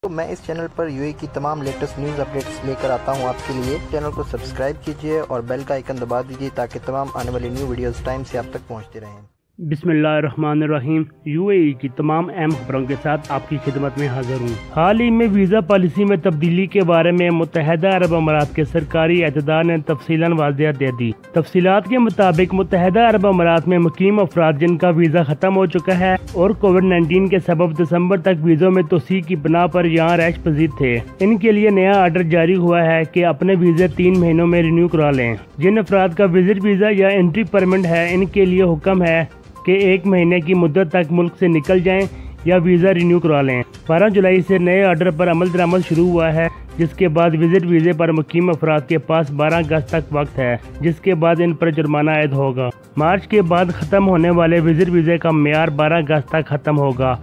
تو میں اس چینل پر UAE کی تمام لیٹسٹ نیوز اپڈیٹس لے کر آتا ہوں آپ کے لیے۔ چینل کو سبسکرائب کیجئے اور بیل کا آئیکن دبا دیجئے تاکہ تمام آنے والی نیو ویڈیوز ٹائم سے آپ تک پہنچتے رہیں۔ بسم اللہ الرحمن الرحیم۔ UAE کی تمام اہم خبروں کے ساتھ آپ کی خدمت میں حاضر ہوں۔ حال ہی میں ویزا پالیسی میں تبدیلی کے بارے میں متحدہ عرب امارات کے سرکاری عہدیدار نے تفصیلاً واضحیت دے دی۔ تفصیلات کے مطابق متحدہ عرب امارات میں مقیم افراد جن کا ویزا ختم ہو چکا ہے اور کووڈ-19 کے سبب دسمبر تک ویزوں میں توسیع کی بنا پر یہاں رہائش پذیر تھے، ان کے لیے نیا آرڈر جاری ہوا ہے کہ اپنے ویزے 3 مہینوں میں رینیو کرا لیں۔ جن افراد کا وزٹ ویزا یا انٹری پرمٹ ہے ان کے لیے حکم ہے کہ 1 مہینے کی مدت تک ملک سے نکل جائیں یا ویزا رینیو کرا لیں۔ 12 جولائی سے نئے آرڈر پر عمل درآمد شروع ہوا ہے، جس کے بعد وزٹ ویزے پر مقیم افراد کے پاس 12 اگست تک وقت ہے، جس کے بعد ان پر جرمانہ عائد ہوگا۔ مارچ کے بعد ختم ہونے والے وزٹ ویزے کا معیار 12 اگست تک ختم ہوگا،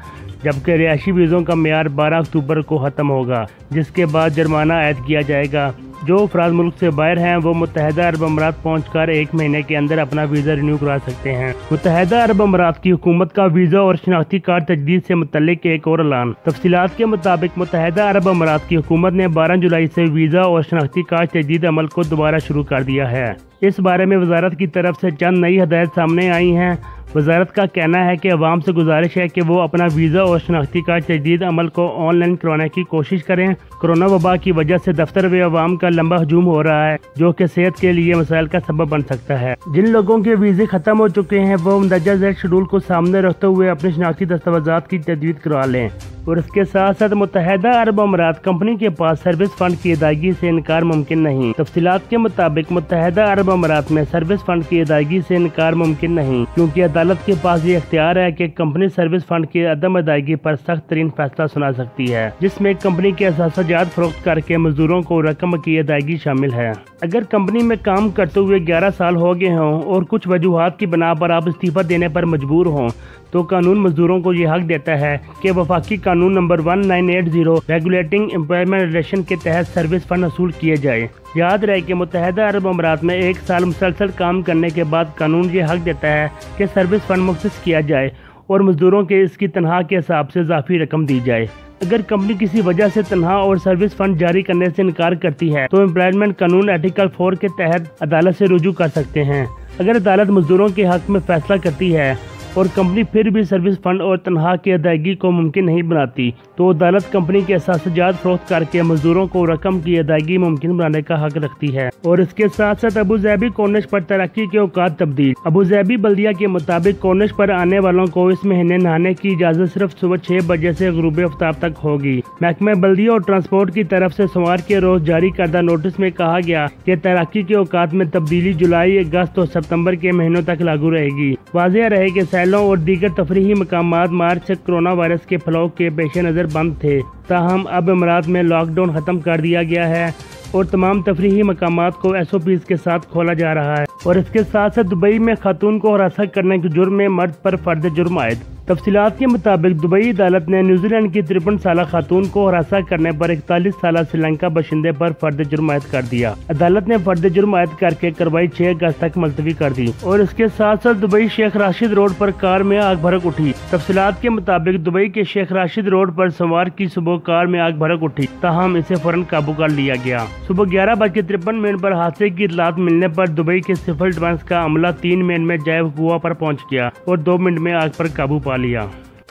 جبکہ رہائشی ویزوں کا معیار 12 اکتوبر کو ختم ہوگا، جس کے بعد جرمانہ عائد کیا جائے گا۔ جو افراد ملک سے باہر ہیں وہ متحدہ عرب امارات پہنچ کر 1 مہینے کے اندر اپنا ویزا رینیو کرا سکتے ہیں۔ متحدہ عرب امارات کی حکومت کا ویزا اور شناختی کارڈ تجدید سے متعلق ایک اور اعلان۔ تفصیلات کے مطابق متحدہ عرب امارات کی حکومت نے 12 جولائی سے ویزا اور شناختی کارڈ تجدید عمل کو دوبارہ شروع کر دیا ہے۔ اس بارے میں وزارت کی طرف سے چند نئی ہدایات سامنے آئی ہیں۔ وزارت کا کہنا ہے کہ عوام سے گزارش ہے کہ وہ اپنا ویزا اور شناختی کارڈ تجدید عمل کو آن لائن کرانے کی کوشش کریں۔ کورونا وبا کی وجہ سے دفتر و عوام کا لمبا ہجوم ہو رہا ہے، جو کہ صحت کے لیے مسائل کا سبب بن سکتا ہے۔ جن لوگوں کے ویزے ختم ہو چکے ہیں وہ مندرجہ ذیل شیڈول کو سامنے رکھتے ہوئے اپنے شناختی دستاویزات کی تجدید کرا لیں، اور اس کے ساتھ ساتھ متحدہ عرب امارات کمپنی کے پاس سروس فنڈ کی ادائیگی سے انکار ممکن نہیں۔ تفصیلات کے مطابق متحدہ عرب امارات میں سروس فنڈ کی ادائیگی سے انکار ممکن نہیں، کیونکہ عدالت کے پاس یہ اختیار ہے کہ کمپنی سروس فنڈ کی عدم ادائیگی پر سخت ترین فیصلہ سنا سکتی ہے، جس میں کمپنی کے اثاثہ جات فروخت کر کے مزدوروں کو رقم کی ادائیگی شامل ہے۔ اگر کمپنی میں کام کرتے ہوئے 11 سال ہو گئے ہوں اور کچھ وجوہات کی بنا پر آپ استعفیٰ دینے پر مجبور ہوں تو قانون مزدوروں کو یہ حق دیتا ہے کہ وفاقی قانون نمبر 1980 ریگولیٹنگ امپلائمنٹ ریلیشن کے تحت سروس فنڈ حصول کیے جائے۔ یاد رہے کہ متحدہ عرب امارات میں 1 سال مسلسل کام کرنے کے بعد قانون یہ حق دیتا ہے کہ سروس فنڈ مختص کیا جائے اور مزدوروں کے اس کی تنخواہ کے حساب سے اضافی رقم دی جائے۔ اگر کمپنی کسی وجہ سے تنخواہ اور سروس فنڈ جاری کرنے سے انکار کرتی ہے تو امپلائمنٹ قانون آرٹیکل 4 کے تحت عدالت سے رجوع کر سکتے ہیں۔ اگر عدالت مزدوروں کے حق میں فیصلہ کرتی ہے اور کمپنی پھر بھی سروس فنڈ اور تنخواہ کی ادائیگی کو ممکن نہیں بناتی تو عدالت کمپنی کے اثاثہ جات فروخت کر کے مزدوروں کو رقم کی ادائیگی ممکن بنانے کا حق رکھتی ہے۔ اور اس کے ساتھ ساتھ ابوظہبی کورنش پر ترقی کے اوقات تبدیل۔ ابوظہبی بلدیہ کے مطابق کورنش پر آنے والوں کو اس مہینے نہانے کی اجازت صرف صبح 6 بجے سے غروب آفتاب تک ہوگی۔ محکمہ بلدیہ اور ٹرانسپورٹ کی طرف سے سوموار کے روز جاری کردہ نوٹس میں کہا گیا کہ ترقی کے اوقات میں تبدیلی جولائی، اگست اور ستمبر کے مہینوں تک لاگو رہے گی۔ واضح رہے کہ سیلوں اور دیگر تفریحی مقامات مارچ سے کورونا وائرس کے پھیلاؤ کے پیش نظر بند تھے، تاہم اب امارات میں لاک ڈاؤن ختم کر دیا گیا ہے اور تمام تفریحی مقامات کو SOPs کے ساتھ کھولا جا رہا ہے۔ اور اس کے ساتھ ساتھ دبئی میں خاتون کو ہراساں کرنے کے جرم میں مرد پر فرد جرم عائد۔ تفصیلات کے مطابق دبئی عدالت نے نیوزی لینڈ کی 53 سالہ خاتون کو ہراساں کرنے پر 41 سالہ سری لنکا باشندے پر فرد جرم عائد کر دیا۔ عدالت نے فرد جرم عائد کر کے کارروائی 6 اگست تک ملتوی کر دی۔ اور اس کے ساتھ ساتھ دبئی شیخ راشد روڈ پر کار میں آگ بھڑک اٹھی۔ تفصیلات کے مطابق دبئی کے شیخ راشد روڈ پر سوموار کی صبح کار میں آگ بھڑک اٹھی، تاہم اسے فوراً قابو کر لیا گیا۔ صبح 11:53 پر حادثے کی اطلاعات ملنے پر دبئی کے سول ڈیفنس کا عملہ 3 منٹ میں جائے وقوع پر پہنچ گیا اور 2 منٹ میں آگ پر قابو پا لیا۔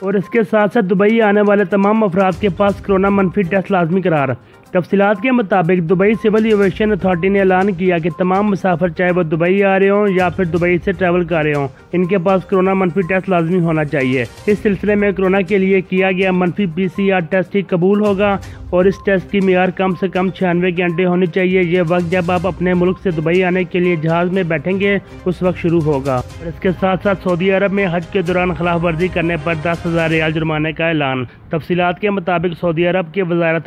اور اس کے ساتھ ساتھ دبئی آنے والے تمام افراد کے پاس کورونا منفی ٹیسٹ لازمی قرار۔ تفصیلات کے مطابق دبئی سول ایویشن اتھارٹی نے اعلان کیا کہ تمام مسافر چاہے وہ دبئی آ رہے ہوں یا پھر دبئی سے ٹریول کر رہے ہوں، ان کے پاس کورونا منفی ٹیسٹ لازمی ہونا چاہیے۔ اس سلسلے میں کورونا کے لیے کیا گیا منفی PCR ٹیسٹ ہی قبول ہوگا اور اس ٹیسٹ کی معیار کم سے کم 96 گھنٹے ہونی چاہیے۔ یہ وقت جب آپ اپنے ملک سے دبئی آنے کے لیے جہاز میں بیٹھیں گے اس وقت شروع ہوگا۔ اور اس کے ساتھ ساتھ سعودی عرب میں حج کے دوران خلاف ورزی کرنے پر 10,000 ریال جرمانے کا اعلان۔ تفصیلات کے مطابق سعودی عرب کی وزارت